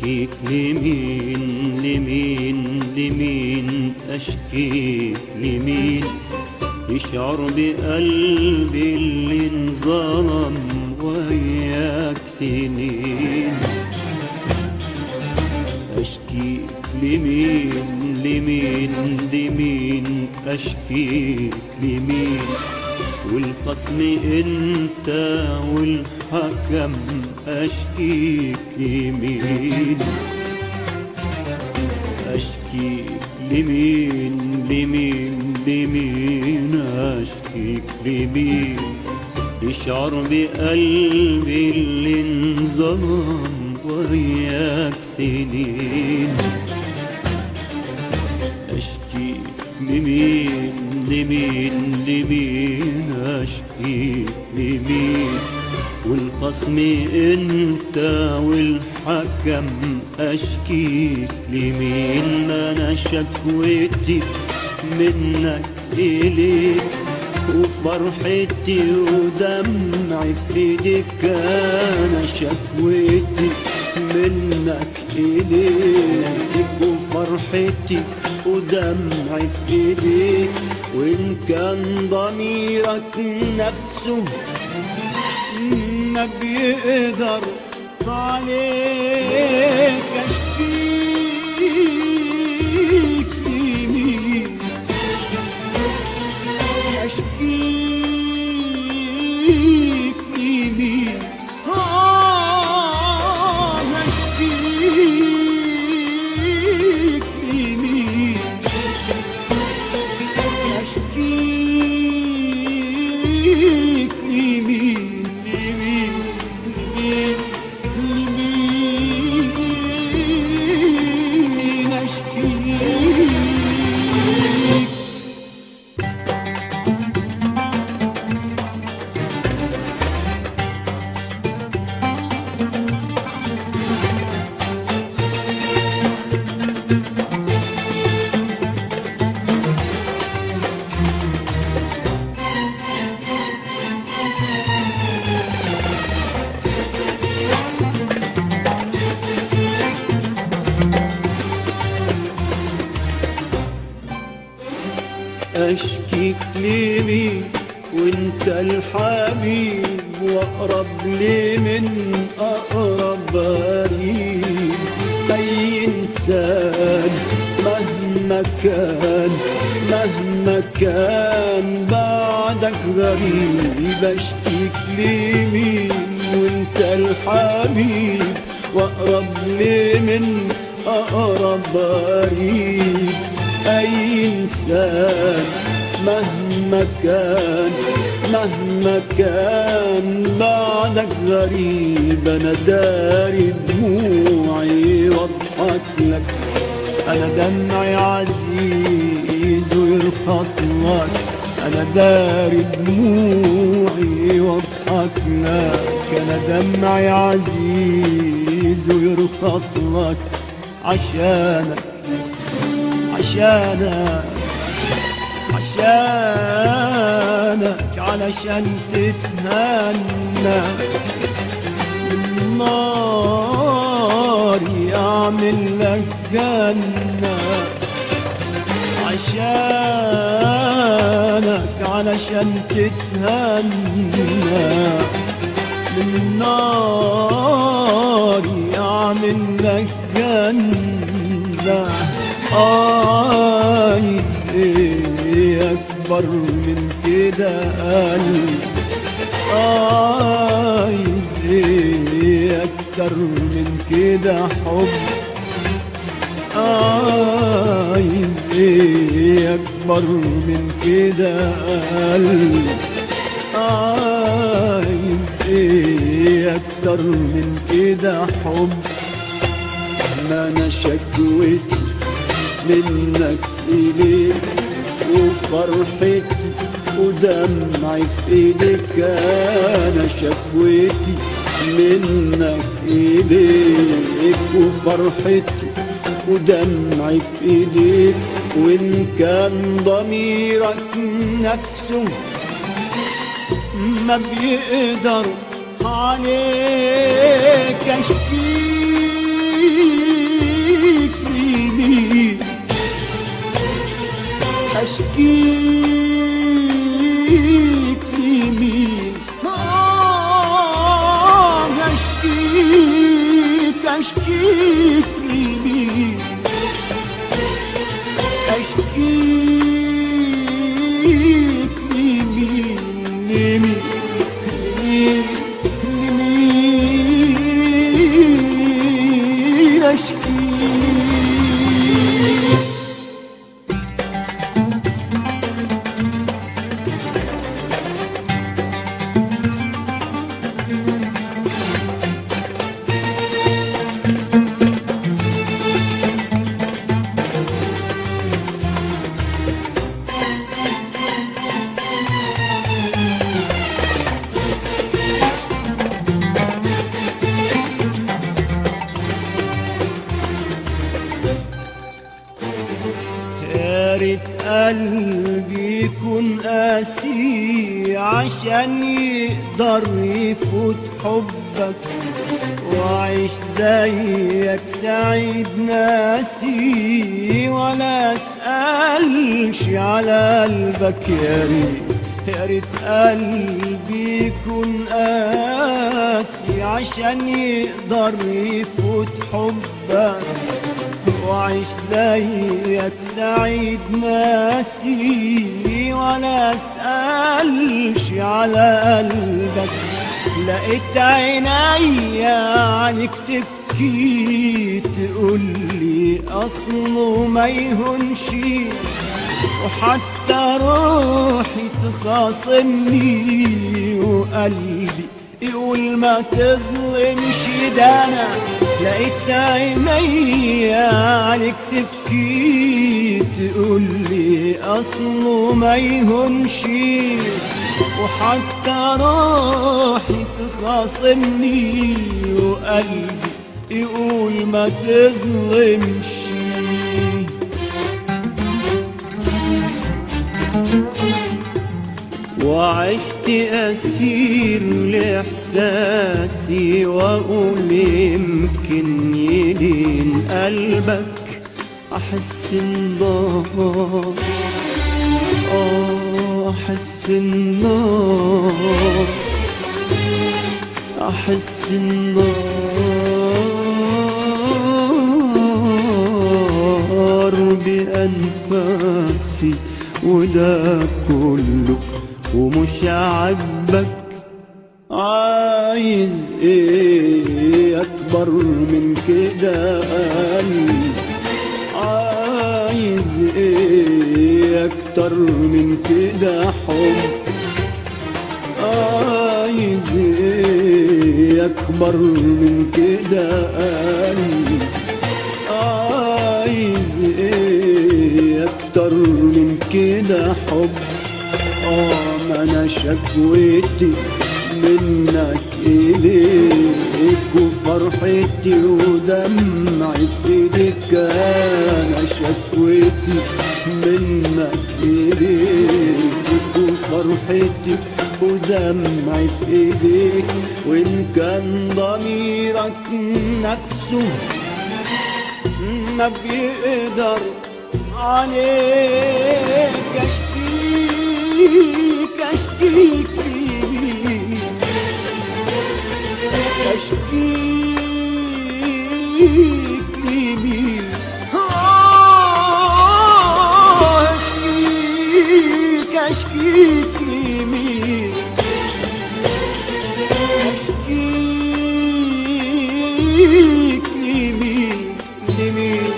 أشكيك لمين لمين لمين أشكيك لمين يشعر بقلبي اللي انظلم وياك سنين. أشكيك لمين لمين لمين أشكيك لمين والخصم انت والحكم أشكيك لمين. أشكيك لمين لمين لمين أشكيك لمين يشعر بقلبي اللي انظلم وياك سنين. أشكيك لمين لمين لمين أشكيك لمين والخصم انت والحكم أشكيك لمين. ما أنا شكوتي منك إليك وفرحتي ودمعي في ايديك. أنا شكوتي منك إليك وفرحتي ودمعي في ايديك. وإن كان ضميرك نفسه ما بيقدر عليك أشكيك لمين. أشكيك لمين أشكيك لمين. أشكيك لمين لمين لمين لمين أشكيك. أشكيك لمين وانت الحبيب واقرب لي من اقرب قريب. اي انسان مهما كان بعدك غريب. أشكيك لمين وانت الحبيب واقرب لي من اقرب قريب. أي إنسان مهما كان بعدك غريب. أنا داري دموعي واضحك لك. أنا دمعي عزيز ويرخص لك. أنا داري دموعي واضحك لك. أنا دمعي عزيز ويرخص لك. عشانك علشان تتهنى بالنار يعمل لك جنة. عشانك علشان تتهنى بالنار يعمل لك جنة. عايز ايه اكبر من كده قلب. عايز ايه اكتر من كده حب. عايز ايه اكبر من كده قلب. عايز ايه اكتر من كده حب. ما انا شكوتي منك إليك وفرحتي ودمعي في ايديك. أنا شكوتي منك إليك وفرحتي ودمعي في ايديك. وإن كان ضميرك نفسه ما بيقدر عليك أشكيك اشكيك لمين اشكيك لمين اشكيك لمين لمين لمين اشكيك يا ريت قلبي يكون قاسي عشان يقدر يفوت حبك وعيش زيك سعيد ناسي ولا اسألش على قلبك. يا ريت قلبي يكون قاسي عشان يقدر يفوت حبك وعيش زيك سعيد ناسي ولا اسألش على قلبك. لقيت عينيا عنك تبكي تقولي اصله ما يهونش وحتى روحي تخاصمني وقلبي يقول ما تظلمش. ده انا لقيت عينيا عليك تبكي تقولي اصله ما يهونش وحتى روحي تخاصمني وقلبي يقول ما تظلمش. وعشت أسير لإحساسي وأقول يمكن يلين قلبك أحس النار أحس النار أحس النار بأنفاسي وده كله ومش عاجبك. عايز ايه اكبر من كده قلبي؟ عايز ايه اكتر من كده حب؟ عايز ايه اكبر من كده قلبي؟ عايز ايه اكتر من كده حب؟ ما انا شكوتي منك اليك وفرحتي ودمعي في ايديك. انا شكوتي منك اليك وفرحتي ودمعي في ايديك. وان كان ضميرك نفسه ما بيقدر عليك اشكيك لمين اشكيك لمين اشكيك لمين اشكيك لمين لمين